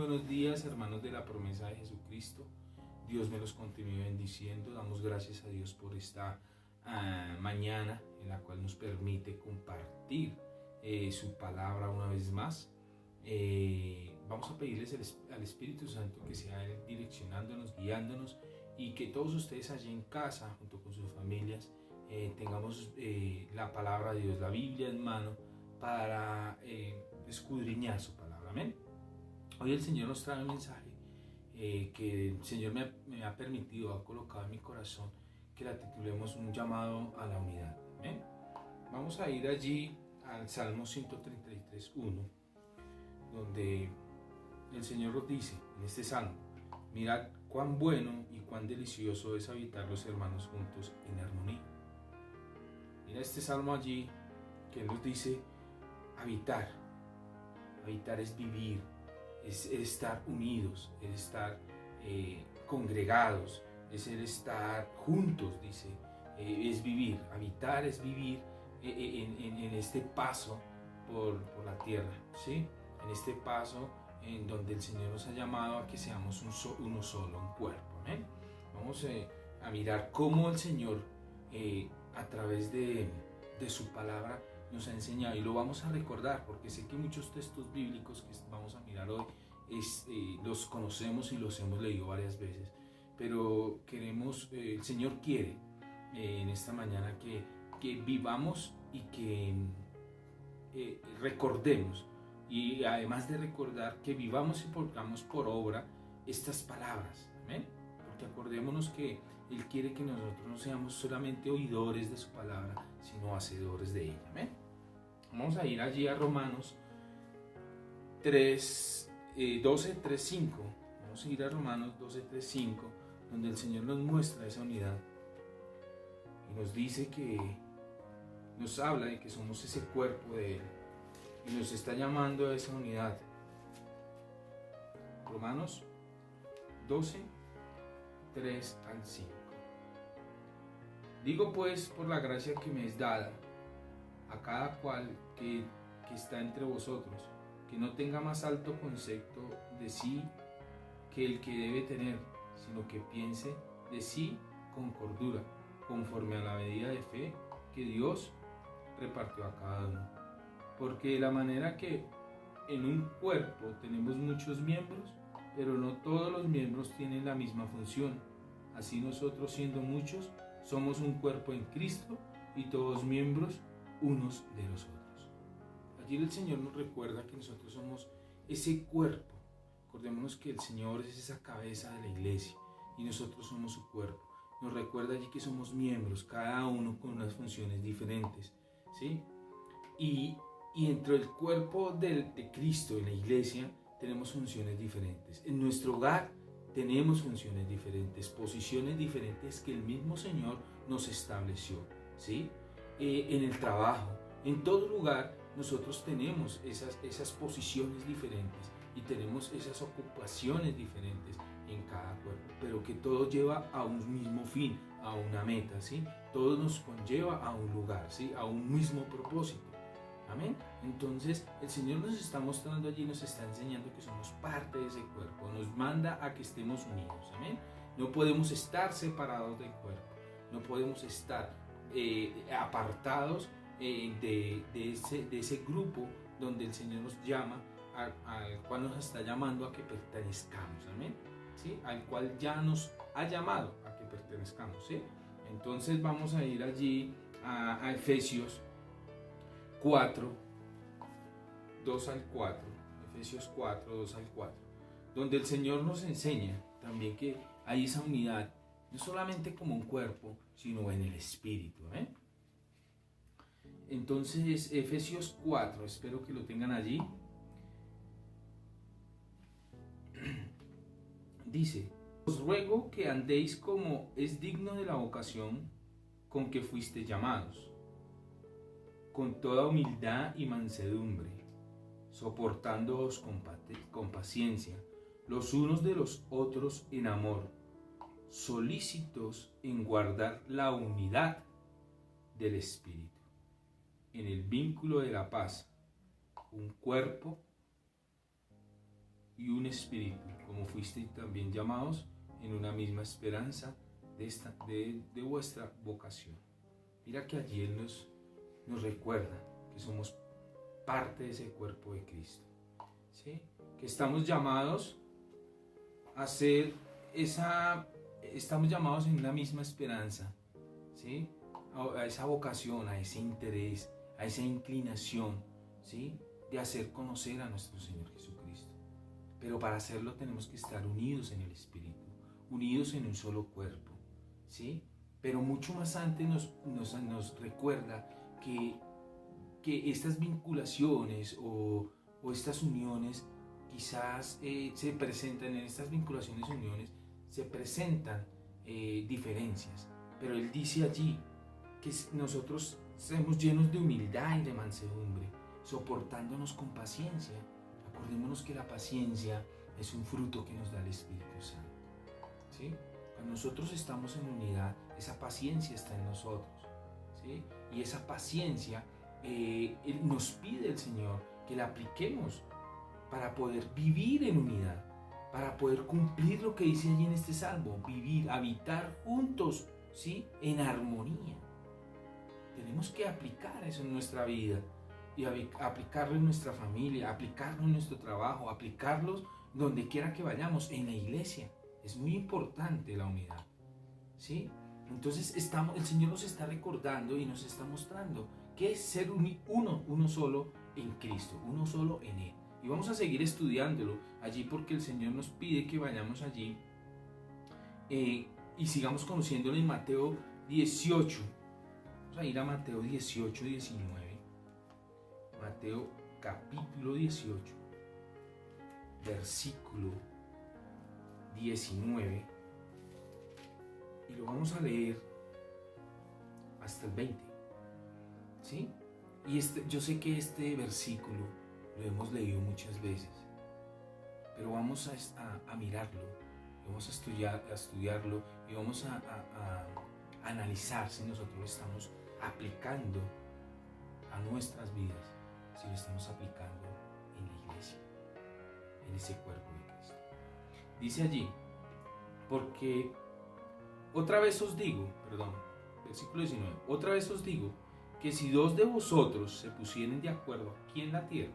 buenos días, hermanos de la promesa de Jesucristo. Dios me los continúe bendiciendo. Damos gracias a Dios por esta mañana en la cual nos permite compartir su palabra una vez más. Vamos a pedirles al Espíritu Santo que sea Él direccionándonos, guiándonos, y que todos ustedes allí en casa, junto con sus familias, tengamos la palabra de Dios, la Biblia en mano, para escudriñar su palabra. Amén. Hoy el Señor nos trae un mensaje que el Señor me ha permitido, ha colocado en mi corazón, que la titulemos Un llamado a la unidad. Amén. Vamos a ir allí al Salmo 133:1, donde el Señor nos dice en este salmo: mirad cuán bueno y cuán delicioso es habitar los hermanos juntos en armonía. Mira este salmo allí que Él nos dice habitar. Habitar es vivir, es estar unidos, es estar congregados, es el estar juntos, dice, es vivir. Habitar es vivir en este paso por la tierra, ¿sí? En este paso en donde el Señor nos ha llamado a que seamos uno solo, un cuerpo. ¿eh? Vamos a mirar cómo el Señor a través de su palabra nos ha enseñado, y lo vamos a recordar porque sé que muchos textos bíblicos que vamos a mirar hoy los conocemos y los hemos leído varias veces, pero queremos, el Señor quiere en esta mañana que vivamos y que recordemos, y además de recordar, que vivamos y pongamos por obra estas palabras. Amén. Porque acordémonos que Él quiere que nosotros no seamos solamente oidores de su palabra, sino hacedores de ella. Amén. Vamos a ir allí a Romanos 12:3-5. Vamos a ir a Romanos 12:3-5, donde el Señor nos muestra esa unidad y nos dice nos habla de que somos ese cuerpo de Él y nos está llamando a esa unidad. Romanos 12:3-5. Digo pues, por la gracia que me es dada, a cada cual que está entre vosotros, que no tenga más alto concepto de sí que el que debe tener, sino que piense de sí con cordura, conforme a la medida de fe que Dios repartió a cada uno. Porque de la manera que en un cuerpo tenemos muchos miembros, pero no todos los miembros tienen la misma función, así nosotros, siendo muchos, somos un cuerpo en Cristo y todos miembros unos de los otros. Allí el Señor nos recuerda que nosotros somos ese cuerpo. Acordémonos que el Señor es esa cabeza de la iglesia y nosotros somos su cuerpo. Nos recuerda allí que somos miembros, cada uno con unas funciones diferentes, ¿sí? Y dentro del cuerpo de Cristo, en la iglesia, tenemos funciones diferentes. En nuestro hogar tenemos funciones diferentes, posiciones diferentes que el mismo Señor nos estableció, ¿sí? En el trabajo, en todo lugar, nosotros tenemos esas posiciones diferentes y tenemos esas ocupaciones diferentes en cada cuerpo, pero que todo lleva a un mismo fin, a una meta, ¿sí? Todo nos conlleva a un lugar, ¿sí? A un mismo propósito. Amén. Entonces el Señor nos está mostrando allí, nos está enseñando que somos parte de ese cuerpo, nos manda a que estemos unidos. Amén. No podemos estar separados del cuerpo, no podemos estar apartados de ese grupo donde el Señor nos llama, al cual nos está llamando a que pertenezcamos. Amén. ¿Sí? Al cual ya nos ha llamado a que pertenezcamos. ¿Sí? Entonces vamos a ir allí a Efesios 4, 2-4, Efesios 4, 2-4, donde el Señor nos enseña también que hay esa unidad, no solamente como un cuerpo, sino en el espíritu. ¿eh? Entonces, Efesios 4, espero que lo tengan allí, dice: os ruego que andéis como es digno de la vocación con que fuiste llamados, con toda humildad y mansedumbre, soportándoos con paciencia los unos de los otros en amor, solícitos en guardar la unidad del Espíritu, en el vínculo de la paz, un cuerpo y un espíritu, como fuisteis también llamados en una misma esperanza de vuestra vocación. Mira que allí Él nos recuerda que somos parte de ese cuerpo de Cristo, ¿sí? Que estamos llamados a ser estamos llamados en una misma esperanza, ¿sí? A esa vocación, a ese interés, a esa inclinación, ¿sí? De hacer conocer a nuestro Señor Jesucristo. Pero para hacerlo tenemos que estar unidos en el Espíritu, unidos en un solo cuerpo, ¿sí? Pero mucho más antes nos recuerda que estas vinculaciones o estas uniones quizás se presentan, en estas vinculaciones y uniones se presentan diferencias, pero Él dice allí que nosotros seamos llenos de humildad y de mansedumbre, soportándonos con paciencia. Acordémonos que la paciencia es un fruto que nos da el Espíritu Santo, ¿sí? Cuando nosotros estamos en unidad, esa paciencia está en nosotros, ¿sí? Y esa paciencia nos pide el Señor que la apliquemos para poder vivir en unidad, para poder cumplir lo que dice allí en este salmo, vivir, habitar juntos, ¿sí? En armonía. Tenemos que aplicar eso en nuestra vida y aplicarlo en nuestra familia, aplicarlo en nuestro trabajo, aplicarlo donde quiera que vayamos, en la iglesia. Es muy importante la unidad, ¿sí? Entonces el Señor nos está recordando y nos está mostrando que es ser uno solo en Cristo, uno solo en Él. Y vamos a seguir estudiándolo allí porque el Señor nos pide que vayamos allí y sigamos conociéndolo en Mateo 18. Vamos a ir a Mateo 18, 19. Mateo capítulo 18, versículo 19. Y lo vamos a leer hasta el 20. ¿Sí? Y yo sé que este versículo lo hemos leído muchas veces, pero vamos a mirarlo, vamos a estudiarlo y vamos a analizar si nosotros lo estamos aplicando a nuestras vidas, si lo estamos aplicando en la iglesia, en ese cuerpo de Cristo. Dice allí, porque versículo 19, otra vez os digo, que si dos de vosotros se pusieren de acuerdo aquí en la tierra,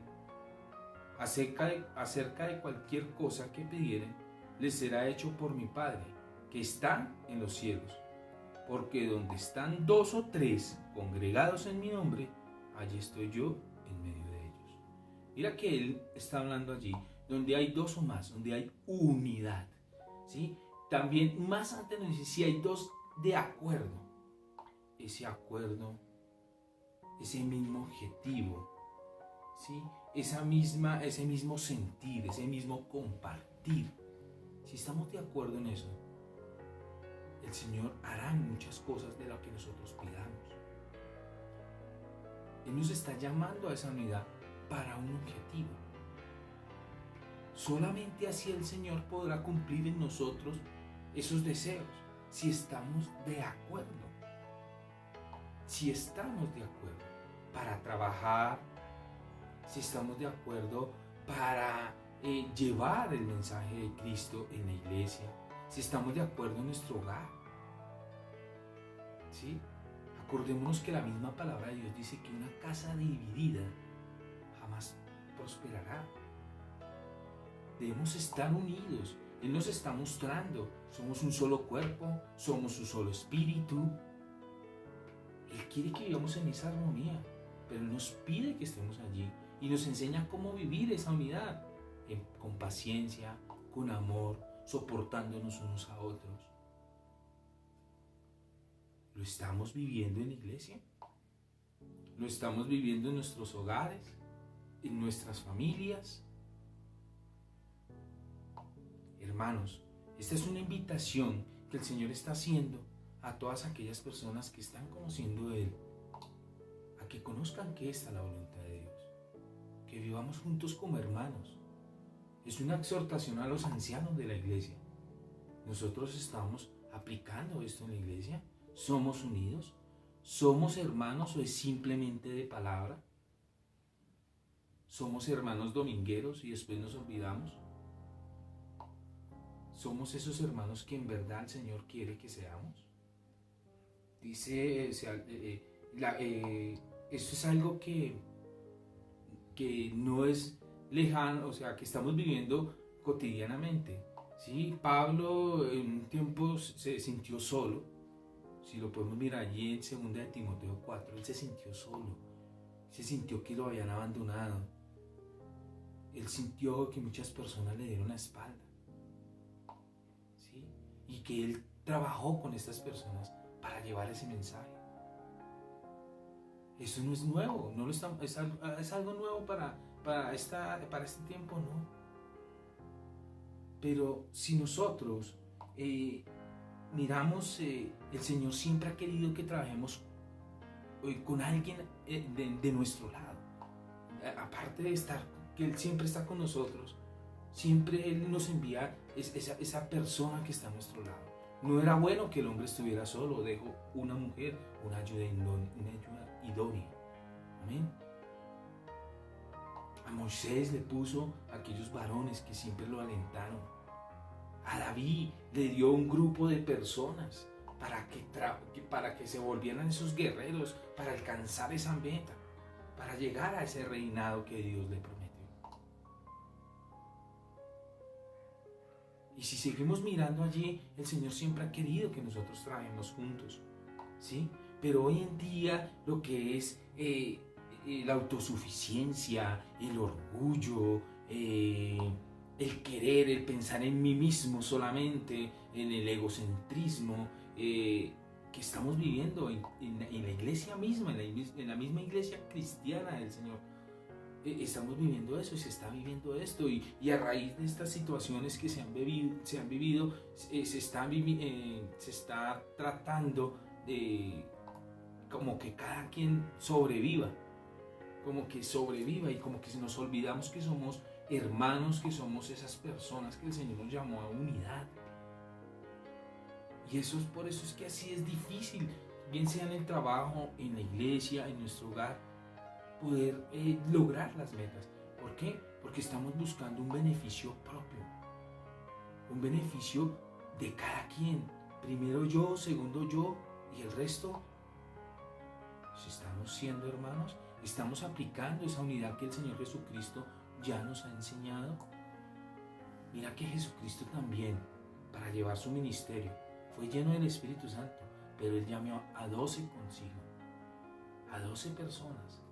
acerca de cualquier cosa que pidieren, les será hecho por mi Padre, que está en los cielos. Porque donde están 2 o 3 congregados en mi nombre, allí estoy yo en medio de ellos. Mira que Él está hablando allí, donde hay 2 o más, donde hay unidad, ¿sí? También más antes nos dice, si hay 2 de acuerdo, ese acuerdo, ese mismo objetivo, ¿sí? Ese mismo sentir, ese mismo compartir. Si estamos de acuerdo en eso, el Señor hará muchas cosas de lo que nosotros pidamos. Él nos está llamando a esa unidad para un objetivo. Solamente así el Señor podrá cumplir en nosotros esos deseos, si estamos de acuerdo. Si estamos de acuerdo para trabajar, si estamos de acuerdo para llevar el mensaje de Cristo en la iglesia, si estamos de acuerdo en nuestro hogar, ¿sí? Acordémonos que la misma palabra de Dios dice que una casa dividida jamás prosperará. Debemos estar unidos. Él nos está mostrando, somos un solo cuerpo, somos un solo espíritu. Él quiere que vivamos en esa armonía, pero Él nos pide que estemos allí y nos enseña cómo vivir esa unidad, con paciencia, con amor, soportándonos unos a otros. ¿Lo estamos viviendo en la iglesia? ¿Lo estamos viviendo en nuestros hogares? ¿En nuestras familias? Hermanos, esta es una invitación que el Señor está haciendo a todas aquellas personas que están conociendo de Él, a que conozcan que esta es la voluntad de Dios, que vivamos juntos como hermanos. Es una exhortación a los ancianos de la iglesia. ¿Nosotros estamos aplicando esto en la iglesia? ¿Somos unidos? ¿Somos hermanos o es simplemente de palabra? ¿Somos hermanos domingueros y después nos olvidamos? ¿Somos esos hermanos que en verdad el Señor quiere que seamos? Dice, esto es algo que no es lejano, o sea, que estamos viviendo cotidianamente. ¿Sí? Pablo en un tiempo se sintió solo. Si lo podemos mirar allí en 2 de Timoteo 4, él se sintió solo. Se sintió que lo habían abandonado. Él sintió que muchas personas le dieron la espalda. ¿Sí? Y que él trabajó con estas personas para llevar ese mensaje. Eso no es nuevo, no lo está, es algo nuevo para este tiempo, no. Pero si nosotros miramos, el Señor siempre ha querido que trabajemos con alguien de nuestro lado. Aparte de estar, que Él siempre está con nosotros, siempre Él nos envía esa persona que está a nuestro lado. No era bueno que el hombre estuviera solo, dejó una mujer, una ayuda idónea. Amén. A Moisés le puso aquellos varones que siempre lo alentaron. A David le dio un grupo de personas para que se volvieran esos guerreros, para alcanzar esa meta, para llegar a ese reinado que Dios le prometió. Y si seguimos mirando allí, el Señor siempre ha querido que nosotros trabajemos juntos, ¿sí? Pero hoy en día lo que es la autosuficiencia, el orgullo, el querer, el pensar en mí mismo solamente, en el egocentrismo que estamos viviendo en la iglesia misma, en la misma iglesia cristiana del Señor. Estamos viviendo eso y se está viviendo esto y a raíz de estas situaciones que se han vivido se está tratando de como que cada quien sobreviva y como que si nos olvidamos que somos hermanos, que somos esas personas que el Señor nos llamó a unidad. Y por eso es que así es difícil, bien sea en el trabajo, en la iglesia, en nuestro hogar, poder lograr las metas. ¿Por qué? Porque estamos buscando un beneficio propio, un beneficio de cada quien. Primero yo, segundo yo y el resto. Si estamos siendo hermanos, estamos aplicando esa unidad que el Señor Jesucristo ya nos ha enseñado. Mira que Jesucristo también, para llevar su ministerio, fue lleno del Espíritu Santo, pero Él llamó a 12 consigo, a 12 personas.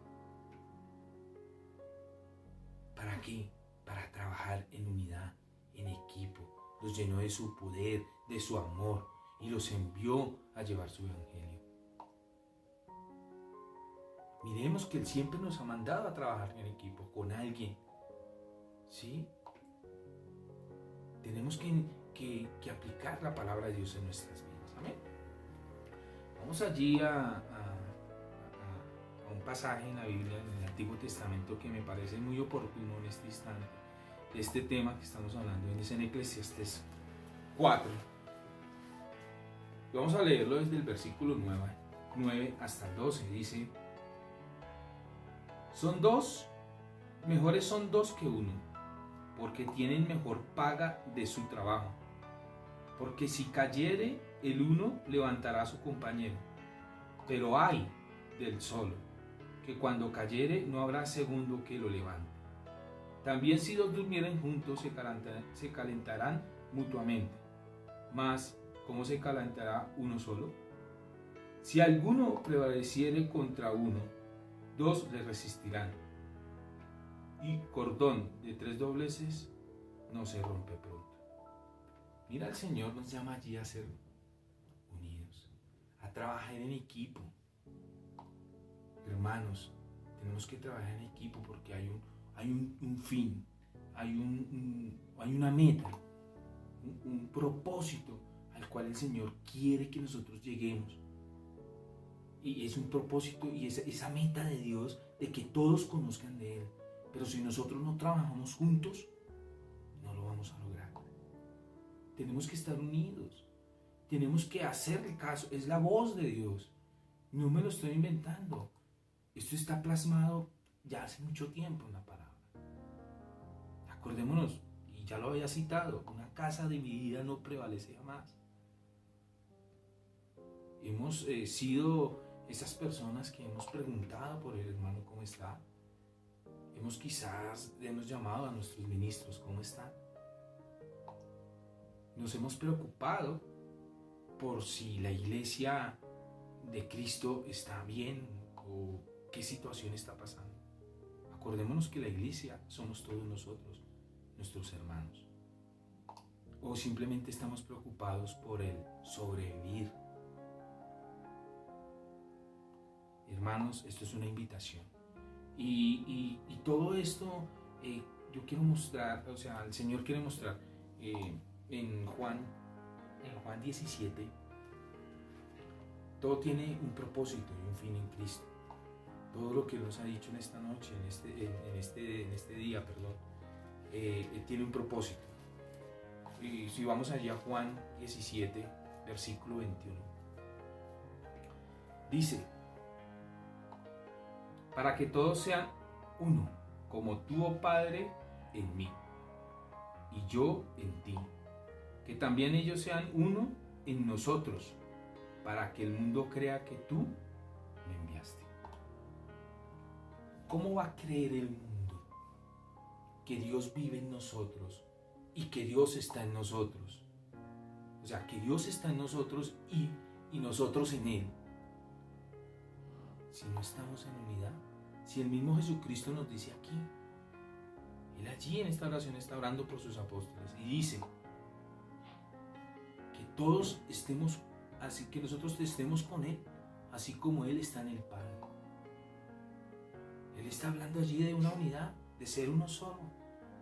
¿Para qué? Para trabajar en unidad, en equipo. Los llenó de su poder, de su amor y los envió a llevar su evangelio. Miremos que Él siempre nos ha mandado a trabajar en equipo, con alguien. ¿Sí? Tenemos que aplicar la palabra de Dios en nuestras vidas. Amén. Vamos allí a un pasaje en la Biblia, en el Antiguo Testamento, que me parece muy oportuno en este instante. Este tema que estamos hablando es en Eclesiastés 4. Y vamos a leerlo desde el versículo 9 hasta el 12. Dice: mejores son dos que uno, porque tienen mejor paga de su trabajo. Porque si cayere el uno, levantará a su compañero. Pero ay del solo, que cuando cayere no habrá segundo que lo levante. También si dos durmieren juntos se calentarán mutuamente. Mas, ¿cómo se calentará uno solo? Si alguno prevaleciere contra uno, dos le resistirán. Y cordón de 3 dobleces no se rompe pronto. Mira, el Señor nos llama allí a ser unidos, a trabajar en equipo. Hermanos, tenemos que trabajar en equipo porque hay un fin, hay una meta, un propósito al cual el Señor quiere que nosotros lleguemos. Y es un propósito y esa meta de Dios de que todos conozcan de Él. Pero si nosotros no trabajamos juntos, no lo vamos a lograr. Tenemos que estar unidos. Tenemos que hacerle caso. Es la voz de Dios. No me lo estoy inventando. Esto está plasmado ya hace mucho tiempo en la palabra. Acordémonos, y ya lo había citado, una casa dividida no prevalece jamás. Hemos sido esas personas que hemos preguntado por el hermano cómo está. Quizás hemos llamado a nuestros ministros cómo están. Nos hemos preocupado por si la iglesia de Cristo está bien o qué situación está pasando. Acordémonos que la iglesia somos todos nosotros, nuestros hermanos. O simplemente estamos preocupados por el sobrevivir. Hermanos, esto es una invitación. Y todo esto yo quiero mostrar, o sea, el Señor quiere mostrar en Juan 17. Todo tiene un propósito y un fin en Cristo. Todo lo que Él nos ha dicho en esta noche, en este día, tiene un propósito. Y si vamos allá a Juan 17, versículo 21, dice: para que todos sean uno, como tú, oh Padre, en mí, y yo en ti, que también ellos sean uno en nosotros, para que el mundo crea que tú me enviaste. ¿Cómo va a creer el mundo que Dios vive en nosotros y que Dios está en nosotros? O sea, que Dios está en nosotros y nosotros en Él. Si no estamos en unidad, si el mismo Jesucristo nos dice aquí, Él allí en esta oración está orando por sus apóstoles y dice que todos estemos, así que nosotros estemos con Él, así como Él está en el Padre. Él está hablando allí de una unidad, de ser uno solo,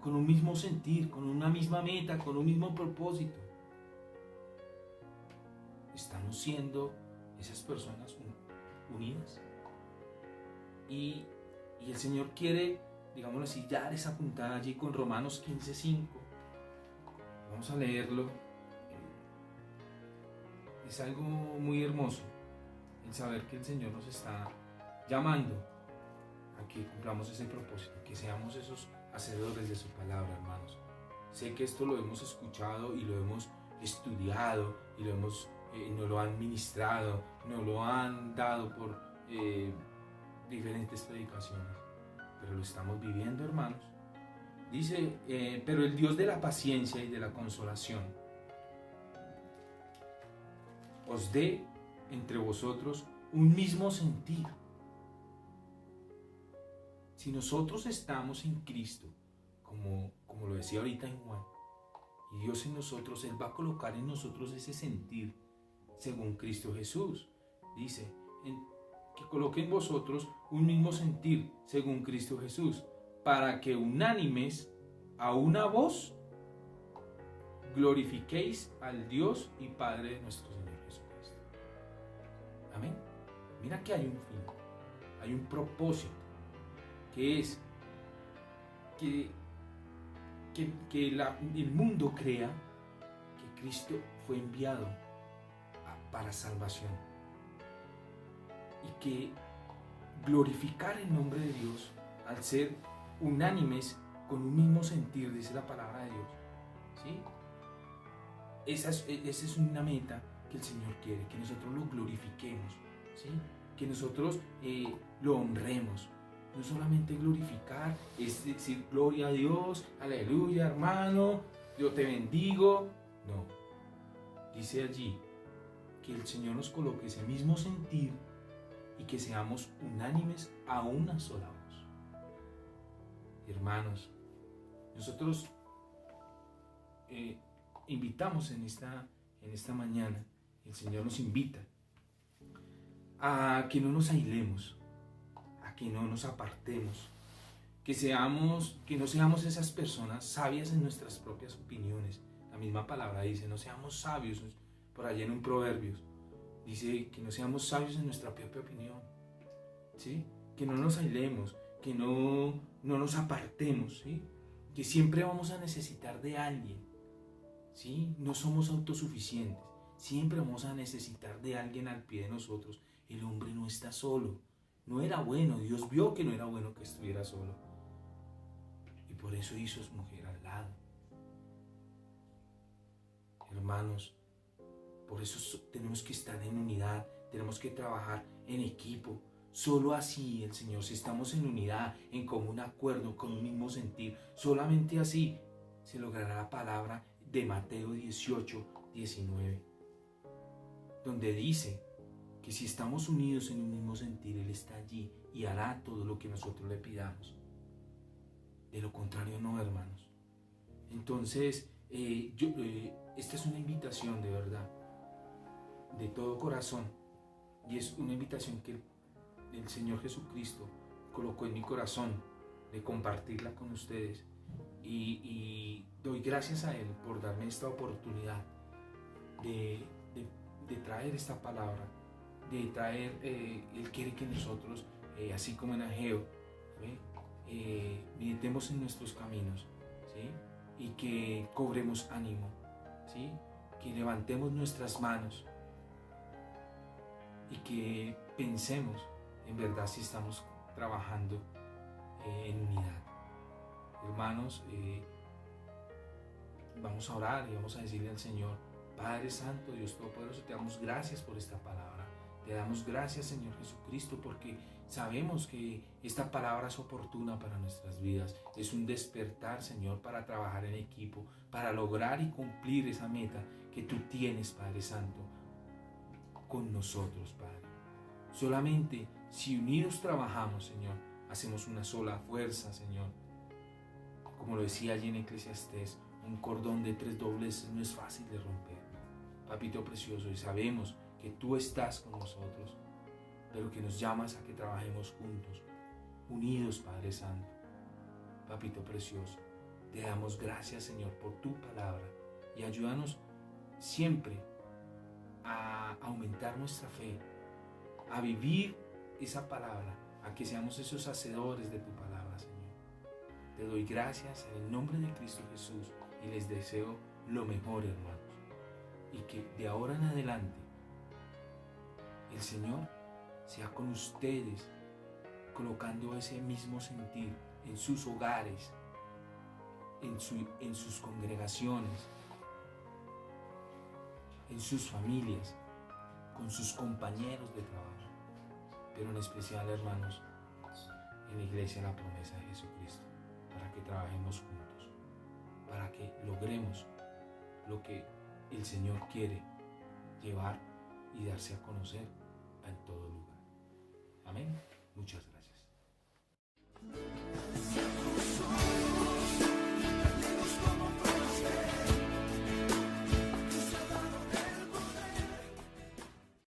con un mismo sentir, con una misma meta, con un mismo propósito. Estamos siendo esas personas unidas. Y el Señor quiere, digámoslo así, dar esa puntada allí con Romanos 15:5. Vamos a leerlo. Es algo muy hermoso el saber que el Señor nos está llamando a que cumplamos ese propósito, que seamos esos hacedores de su palabra, hermanos. Sé que esto lo hemos escuchado y lo hemos estudiado y nos lo han ministrado, nos lo han dado por diferentes predicaciones, pero lo estamos viviendo, hermanos. Dice, pero el Dios de la paciencia y de la consolación os dé entre vosotros un mismo sentir. Si nosotros estamos en Cristo, como lo decía ahorita en Juan, y Dios en nosotros, Él va a colocar en nosotros ese sentir según Cristo Jesús. Dice, que coloque en vosotros un mismo sentir según Cristo Jesús, para que unánimes a una voz glorifiquéis al Dios y Padre de nuestro Señor Jesucristo. Amén. Mira que hay un fin, hay un propósito, que es que el mundo crea que Cristo fue enviado para salvación y que glorificar el nombre de Dios al ser unánimes con un mismo sentir, dice la palabra de Dios, ¿sí? Esa es una meta que el Señor quiere, que nosotros lo glorifiquemos, ¿sí? Que nosotros lo honremos. No solamente glorificar, es decir gloria a Dios, aleluya hermano, yo te bendigo. No, dice allí que el Señor nos coloque ese mismo sentir y que seamos unánimes a una sola voz. Hermanos, nosotros invitamos en esta mañana, el Señor nos invita a que no nos aislemos, a que no nos apartemos, que no seamos esas personas sabias en nuestras propias opiniones. La misma palabra dice, no seamos sabios, por allá en un Proverbios, dice que no seamos sabios en nuestra propia opinión, ¿sí? Que no nos aislemos, que no nos apartemos, ¿sí? Que siempre vamos a necesitar de alguien, ¿sí? No somos autosuficientes, siempre vamos a necesitar de alguien al pie de nosotros. El hombre no está solo, no era bueno, Dios vio que no era bueno que estuviera solo y por eso hizo su mujer al lado. hermanos. Por eso tenemos que estar en unidad, tenemos que trabajar en equipo. Solo así el Señor, si estamos en unidad, en común acuerdo, con un mismo sentir, solamente así se logrará la palabra de Mateo 18, 19, donde dice que si estamos unidos en un mismo sentir, Él está allí y hará todo lo que nosotros le pidamos. De lo contrario no, hermanos. Entonces, esta es una invitación de verdad, de todo corazón, y es una invitación que el Señor Jesucristo colocó en mi corazón de compartirla con ustedes, y doy gracias a Él por darme esta oportunidad de traer esta palabra, de traer, Él quiere que nosotros, así como en Ageo, meditemos en nuestros caminos, ¿sí? Y que cobremos ánimo, ¿sí? Que levantemos nuestras manos y que pensemos en verdad si estamos trabajando en unidad. Hermanos, vamos a orar y vamos a decirle al Señor: Padre Santo, Dios Todopoderoso, te damos gracias por esta palabra. Te damos gracias, Señor Jesucristo, porque sabemos que esta palabra es oportuna para nuestras vidas. Es un despertar, Señor, para trabajar en equipo, para lograr y cumplir esa meta que tú tienes, Padre Santo, con nosotros, Padre. Solamente si unidos trabajamos, Señor, hacemos una sola fuerza, Señor. Como lo decía allí en Eclesiastés, un cordón de 3 dobleces no es fácil de romper. Papito precioso, y sabemos que tú estás con nosotros, pero que nos llamas a que trabajemos juntos, unidos, Padre Santo. Papito precioso, te damos gracias, Señor, por tu palabra, y ayúdanos siempre a aumentar nuestra fe, a vivir esa palabra, a que seamos esos hacedores de tu palabra, Señor. Te doy gracias en el nombre de Cristo Jesús y les deseo lo mejor, hermanos, y que de ahora en adelante el Señor sea con ustedes, colocando ese mismo sentir en sus hogares, en sus congregaciones, en sus familias, con sus compañeros de trabajo, pero en especial, hermanos, en la iglesia La Promesa de Jesucristo, para que trabajemos juntos, para que logremos lo que el Señor quiere llevar y darse a conocer en todo lugar. Amén. Muchas gracias.